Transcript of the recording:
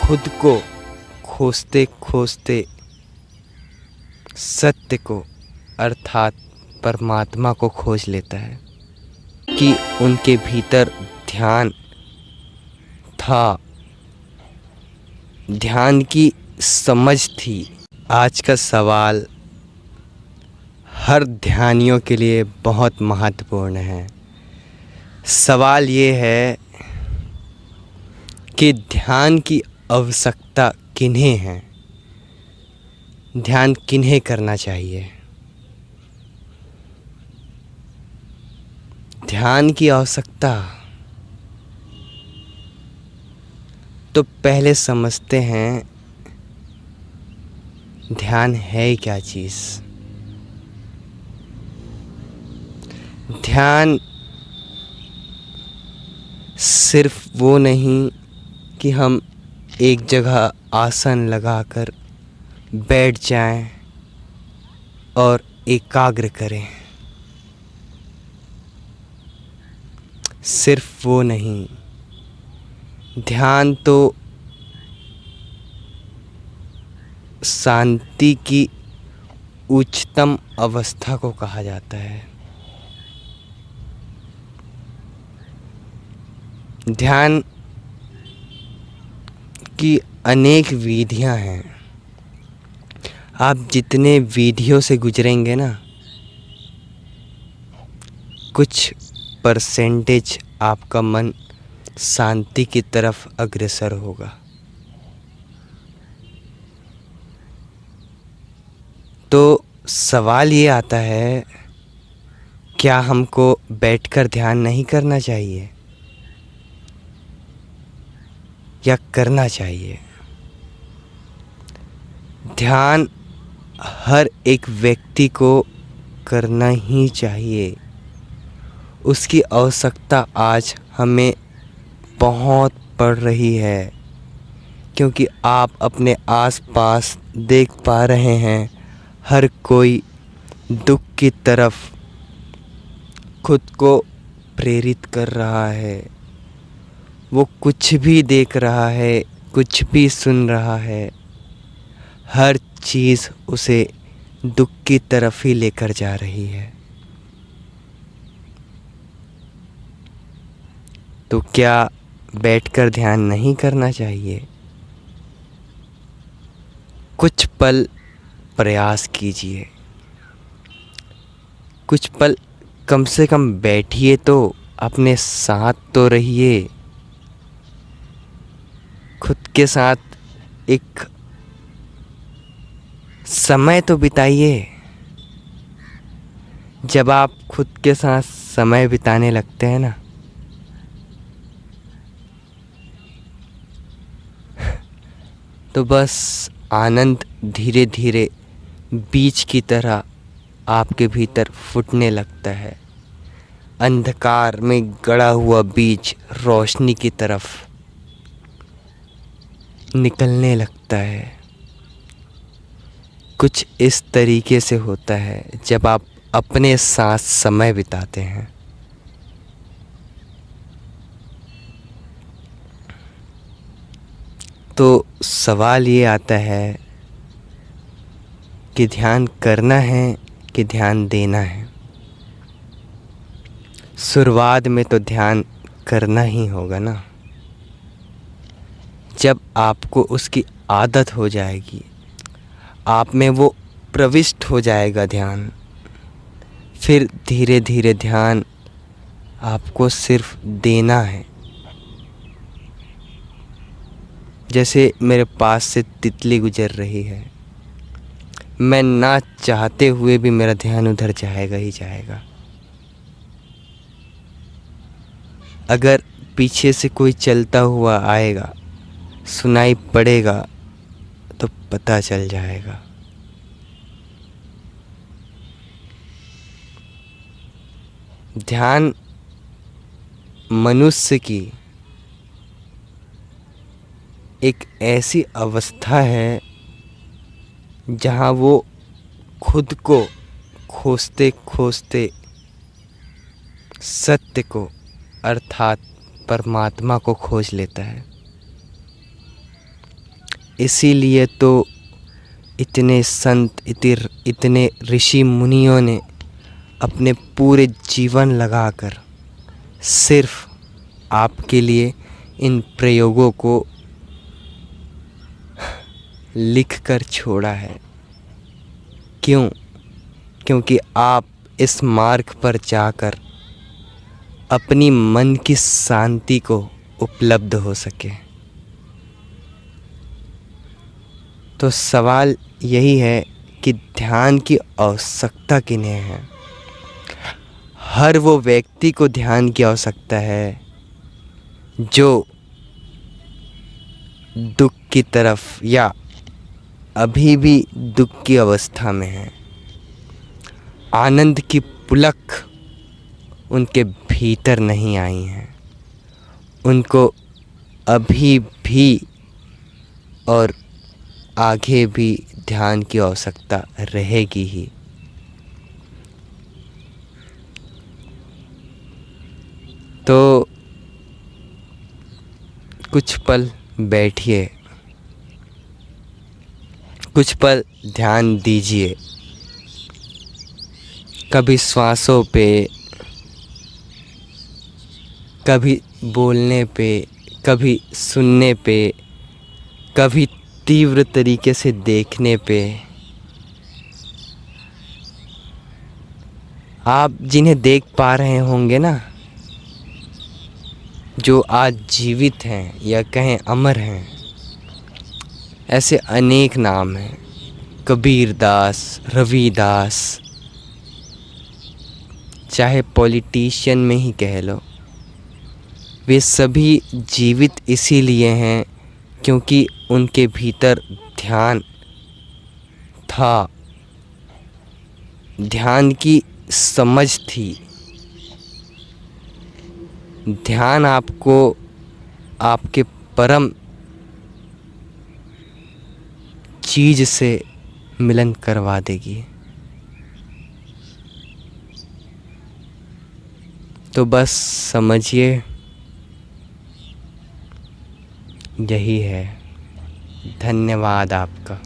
खुद को खोजते खोजते सत्य को अर्थात परमात्मा को खोज लेता है कि उनके भीतर ध्यान था, ध्यान की समझ थी। आज का सवाल हर ध्यानियों के लिए बहुत महत्वपूर्ण है। सवाल ये है कि ध्यान की आवश्यकता किन्हें है, ध्यान किन्हें करना चाहिए। ध्यान की आवश्यकता तो पहले समझते हैं ध्यान है क्या चीज़। ध्यान सिर्फ वो नहीं कि हम एक जगह आसन लगाकर बैठ जाएं और एकाग्र करें, सिर्फ वो नहीं। ध्यान तो शांति की उच्चतम अवस्था को कहा जाता है। ध्यान की अनेक विधियां हैं। आप जितने विधियों से गुजरेंगे ना, कुछ परसेंटेज आपका मन शांति की तरफ अग्रसर होगा। तो सवाल ये आता है, क्या हमको बैठकर ध्यान नहीं करना चाहिए या करना चाहिए? ध्यान हर एक व्यक्ति को करना ही चाहिए। उसकी आवश्यकता आज हमें बहुत पड़ रही है, क्योंकि आप अपने आसपास देख पा रहे हैं हर कोई दुख की तरफ खुद को प्रेरित कर रहा है। वो कुछ भी देख रहा है, कुछ भी सुन रहा है, हर चीज़ उसे दुख की तरफ ही लेकर जा रही है। तो क्या बैठकर ध्यान नहीं करना चाहिए? कुछ पल प्रयास कीजिए, कुछ पल कम से कम बैठिए, तो अपने साथ तो रहिए, खुद के साथ एक समय तो बिताइए। जब आप खुद के साथ समय बिताने लगते हैं ना, तो बस आनंद धीरे धीरे बीज की तरह आपके भीतर फूटने लगता है। अंधकार में गड़ा हुआ बीज रोशनी की तरफ निकलने लगता है। कुछ इस तरीके से होता है जब आप अपने साथ समय बिताते हैं। तो सवाल ये आता है कि ध्यान करना है कि ध्यान देना है। शुरुआत में तो ध्यान करना ही होगा ना। जब आपको उसकी आदत हो जाएगी, आप में वो प्रविष्ट हो जाएगा ध्यान, फिर धीरे धीरे ध्यान आपको सिर्फ देना है। जैसे मेरे पास से तितली गुजर रही है, मैं ना चाहते हुए भी मेरा ध्यान उधर जाएगा ही जाएगा। अगर पीछे से कोई चलता हुआ आएगा, सुनाई पड़ेगा, तो पता चल जाएगा। ध्यान मनुष्य की एक ऐसी अवस्था है जहाँ वो खुद को खोजते खोजते सत्य को अर्थात परमात्मा को खोज लेता है। इसीलिए तो इतने संत इतने ऋषि मुनियों ने अपने पूरे जीवन लगाकर सिर्फ आपके लिए इन प्रयोगों को लिख कर छोड़ा है। क्यों? क्योंकि आप इस मार्ग पर जाकर अपनी मन की शांति को उपलब्ध हो सके। तो सवाल यही है कि ध्यान की आवश्यकता किन्हें है? हर वो व्यक्ति को ध्यान की आवश्यकता है जो दुख की तरफ या अभी भी दुख की अवस्था में है। आनंद की पुलक उनके भीतर नहीं आई हैं। उनको अभी भी और आगे भी ध्यान की आवश्यकता रहेगी ही। तो कुछ पल बैठिए, कुछ पल ध्यान दीजिए। कभी श्वासों पे, कभी बोलने पे, कभी सुनने पे, कभी तीव्र तरीके से देखने पे। आप जिन्हें देख पा रहे होंगे ना, जो आज जीवित हैं या कहें अमर हैं, ऐसे अनेक नाम हैं। कबीरदास, रविदास, चाहे पॉलिटिशियन में ही कह लो, वे सभी जीवित इसीलिए हैं क्योंकि उनके भीतर ध्यान था, ध्यान की समझ थी। ध्यान आपको आपके परम चीज से मिलन करवा देगी। तो बस समझिए, यही है। धन्यवाद आपका।